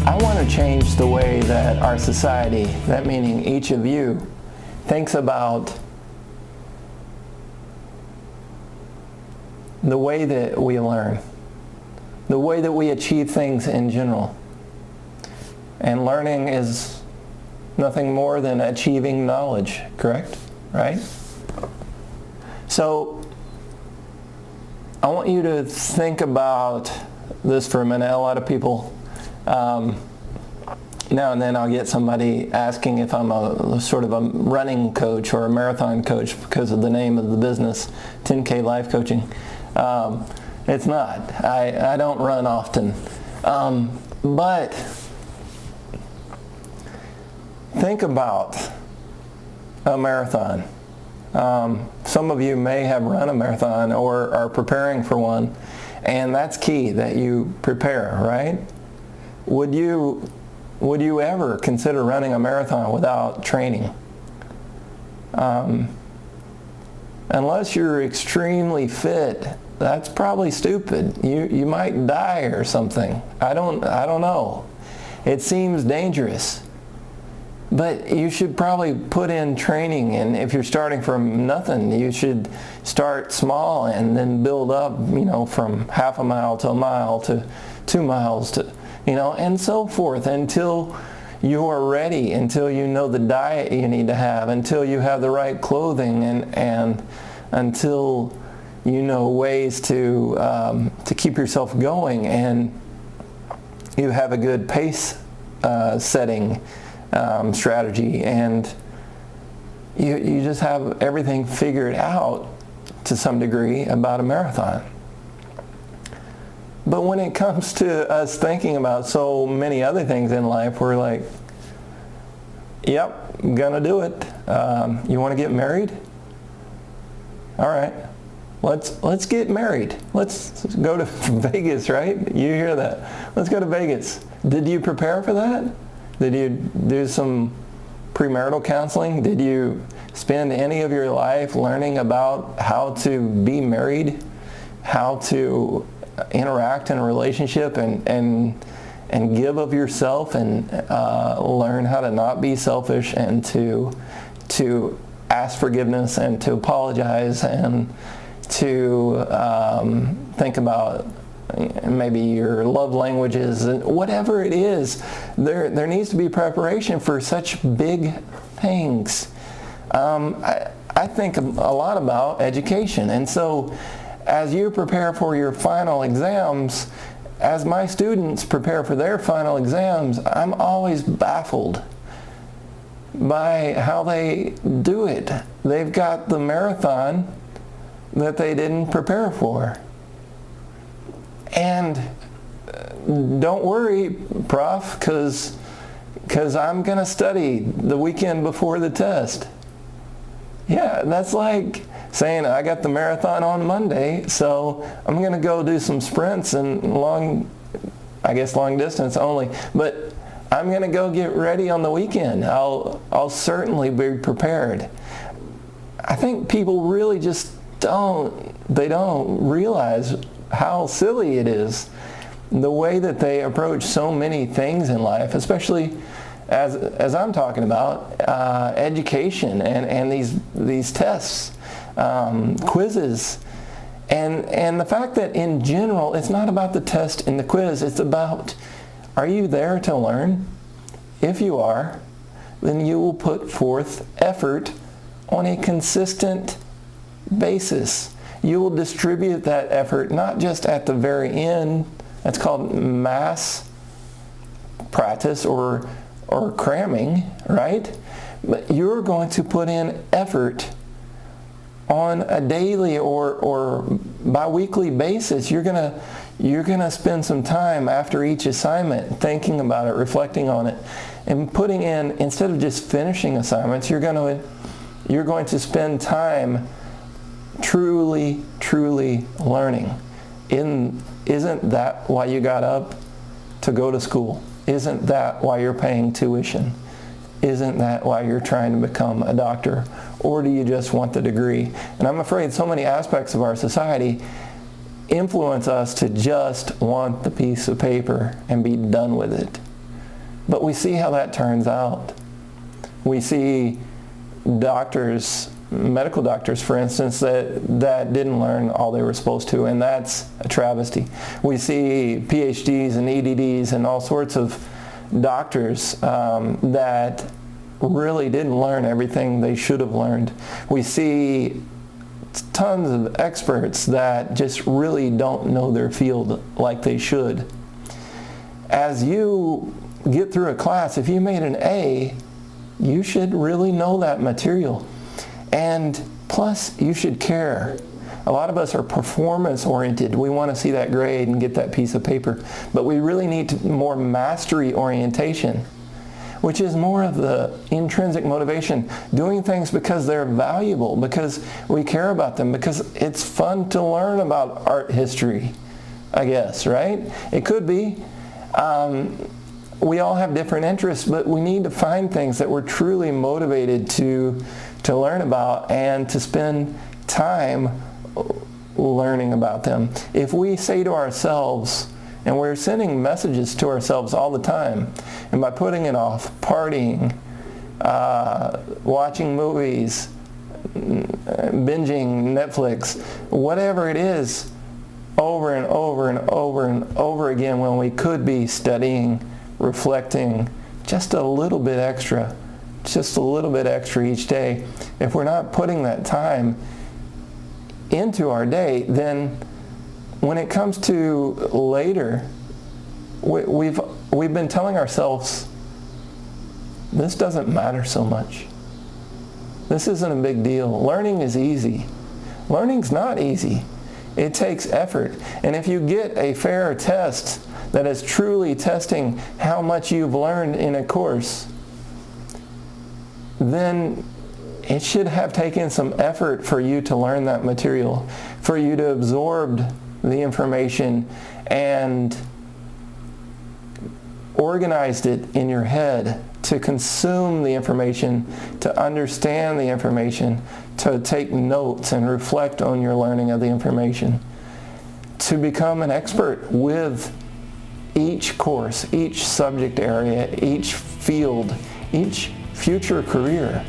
I want to change the way that our society, that meaning each of you, thinks about the way that we learn, the way that we achieve things in general. And learning is nothing more than achieving knowledge, correct? Right? So I want you to think about this for a minute. A lot of people, now and then I'll get somebody asking if I'm a sort of a running coach or a marathon coach because of the name of the business, 10K Life Coaching. It's not. I don't run often. But think about a marathon. Some of you may have run a marathon or are preparing for one, and that's key, that you prepare, right? Would you ever consider running a marathon without training? Unless you're extremely fit, that's probably stupid. You might die or something. I don't know. It seems dangerous. But you should probably put in training, and if you're starting from nothing, you should start small and then build up, from half a mile to a mile to 2 miles to, and so forth until you are ready, until you know the diet you need to have, until you have the right clothing, and until you know ways to keep yourself going, and you have a good pace setting strategy, and you just have everything figured out to some degree about a marathon. But when it comes to us thinking about so many other things in life, we're like, yep, I'm gonna do it. You want to get married? All right, let's get married. Let's go to Vegas, right? You hear that? Let's go to Vegas. Did you prepare for that? Did you do some premarital counseling? Did you spend any of your life learning about how to be married, how to interact in a relationship, and give of yourself, and learn how to not be selfish, and to ask forgiveness, and to apologize, and to think about maybe your love languages, and whatever it is, there needs to be preparation for such big things. I think a lot about education, and so as you prepare for your final exams, as my students prepare for their final exams, I'm always baffled by how they do it. They've got the marathon that they didn't prepare for. And don't worry, Prof, because I'm going to study the weekend before the test. Yeah, that's like saying I got the marathon on Monday, so I'm going to go do some sprints and long distance only, but I'm going to go get ready on the weekend. I'll certainly be prepared. I think people really just don't realize how silly it is, the way that they approach so many things in life, especially as I'm talking about education and these tests, quizzes, and the fact that in general it's not about the test and the quiz, it's about, are you there to learn? If you are, then you will put forth effort on a consistent basis. You will distribute that effort not just at the very end. That's called mass practice or cramming, right? But you're going to put in effort on a daily or bi-weekly basis. You're gonna spend some time after each assignment thinking about it, reflecting on it, and putting in, instead of just finishing assignments, you're going to spend time truly learning. Isn't that why you got up to go to school? Isn't that why you're paying tuition? Isn't that why you're trying to become a doctor? Or do you just want the degree? And I'm afraid so many aspects of our society influence us to just want the piece of paper and be done with it. But we see how that turns out. We see doctors, medical doctors, for instance, that didn't learn all they were supposed to, and that's a travesty. We see PhDs and EDDs and all sorts of doctors that really didn't learn everything they should have learned. We see tons of experts that just really don't know their field like they should. As you get through a class, if you made an A, you should really know that material. And plus, you should care. A lot of us are performance oriented. We want to see that grade and get that piece of paper. But we really need more mastery orientation, which is more of the intrinsic motivation, doing things because they're valuable, because we care about them, because it's fun to learn about art history, I guess, right? It could be. We all have different interests, but we need to find things that we're truly motivated to learn about and to spend time learning about them. If we say to ourselves, and we're sending messages to ourselves all the time, and by putting it off, partying, watching movies, binging Netflix, whatever it is, over and over and over and over again, when we could be studying, reflecting just a little bit extra each day. If we're not putting that time into our day, then when it comes to later, we've been telling ourselves, this doesn't matter so much. This isn't a big deal. Learning is easy. Learning's not easy. It takes effort. And if you get a fair test that is truly testing how much you've learned in a course, then it should have taken some effort for you to learn that material, for you to absorb the information and organized it in your head, to consume the information, to understand the information, to take notes and reflect on your learning of the information, to become an expert with each course, each subject area, each field, each future career.